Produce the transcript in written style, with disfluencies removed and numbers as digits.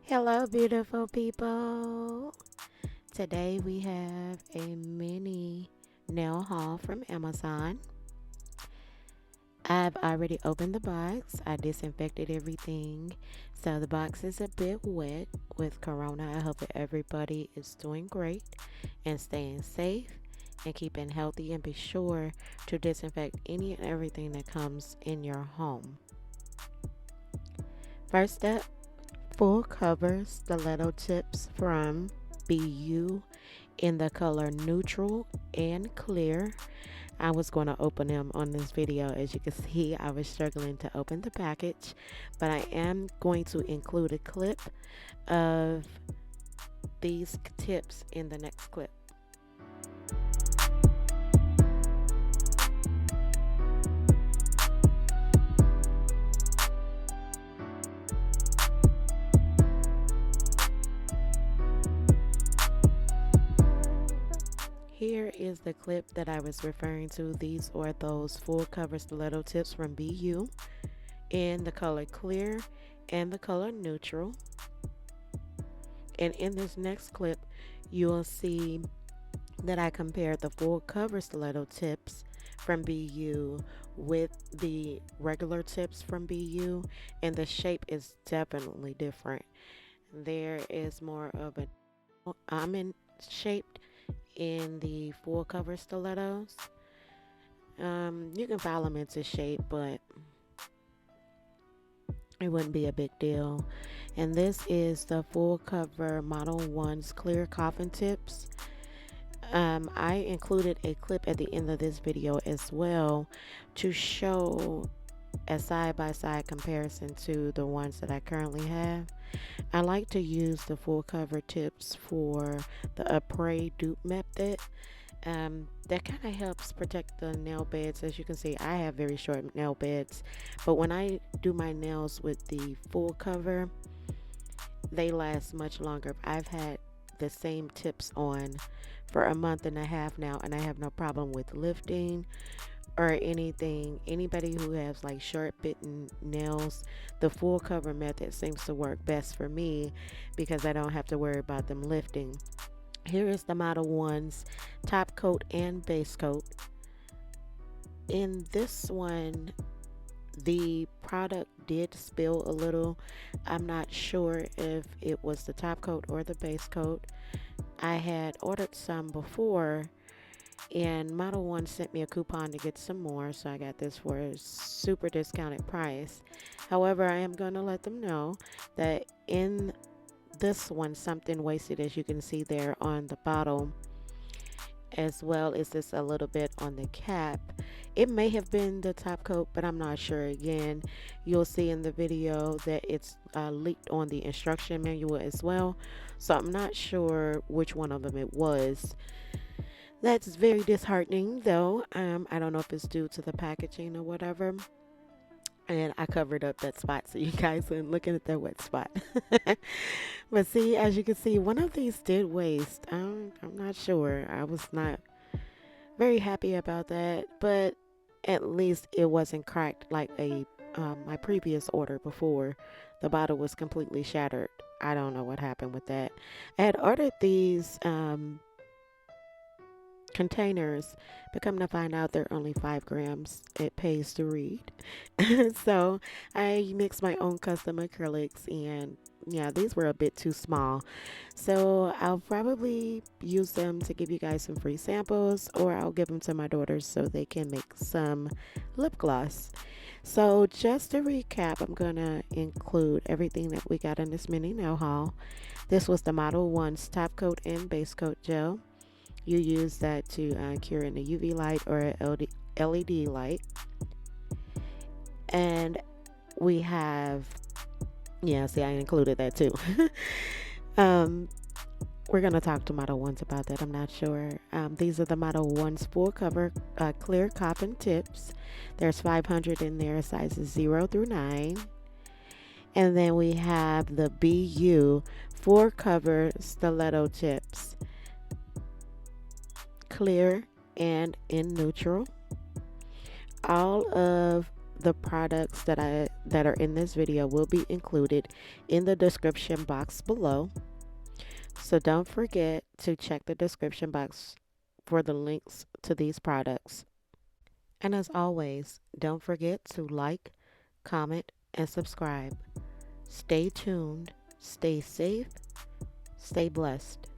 Hello, beautiful people. Today we have a mini nail haul from Amazon. I've already opened the box. I disinfected everything. So the box is a bit wet with Corona. I hope that everybody is doing great and staying safe and keeping healthy, and be sure to disinfect any and everything that comes in your home. First up, full cover stiletto tips from BU in the color neutral and clear. I was going to open them on this video. As you can see, I was struggling to open the package, but I am going to include a clip of these tips in the next clip. Here is the clip that I was referring to. These are those full cover stiletto tips from BU in the color clear and the color neutral. And in this next clip, you will see that I compared the full cover stiletto tips from BU with the regular tips from BU, and the shape is definitely different. There is more of an almond shaped in the full cover stilettos. You can file them into shape, but it wouldn't be a big deal. And this is the full cover Model 1's clear coffin tips. I included a clip at the end of this video as well to show a side-by-side comparison to the ones that I currently have. I like to use the full cover tips for the Apres dupe method. That kind of helps protect the nail beds. As you can see, I have very short nail beds, but when I do my nails with the full cover, they last much longer. I've had the same tips on for a month and a half now, and I have no problem with lifting or anything. Anybody who has like short bitten nails, the full cover method seems to work best for me because I don't have to worry about them lifting. Here is the Model 1's top coat and base coat. In this one, the product did spill a little. I'm not sure if it was the top coat or the base coat. I had ordered some before, and Model 1 sent me a coupon to get some more, so I got this for a super discounted price. However, I am going to let them know that in this one, something wasted, as you can see there on the bottle, as well as this a little bit on the cap. It may have been the top coat, but I'm not sure. Again, you'll see in the video that it's leaked on the instruction manual as well, so I'm not sure which one of them it was. That's very disheartening though. I don't know if it's due to the packaging or whatever, and I covered up that spot so you guys aren't looking at that wet spot. But see, as you can see, one of these did waste. I'm not sure. I was not very happy about that, but at least it wasn't cracked like a my previous order before. The bottle was completely shattered. I don't know what happened with that. I had ordered these containers, but come to find out they're only 5 grams. It pays to read. So I mixed my own custom acrylics, and yeah, these were a bit too small. So I'll probably use them to give you guys some free samples, or I'll give them to my daughters so they can make some lip gloss. So just to recap, I'm gonna include everything that we got in this mini nail haul. This was the Model 1's top coat and base coat gel. You use that to cure in a UV light or a LED light. And we have, yeah, see, I included that too. um, we're going to talk to Model 1s about that. I'm not sure. These are the Model 1's full cover clear coffin tips. There's 500 in there, sizes 0 through 9. And then we have the BU full cover stiletto tips, clear and in neutral. All of the products that are in this video will be included in the description box below. So don't forget to check the description box for the links to these products. And as always, don't forget to like, comment, and subscribe. Stay tuned, stay safe, stay blessed.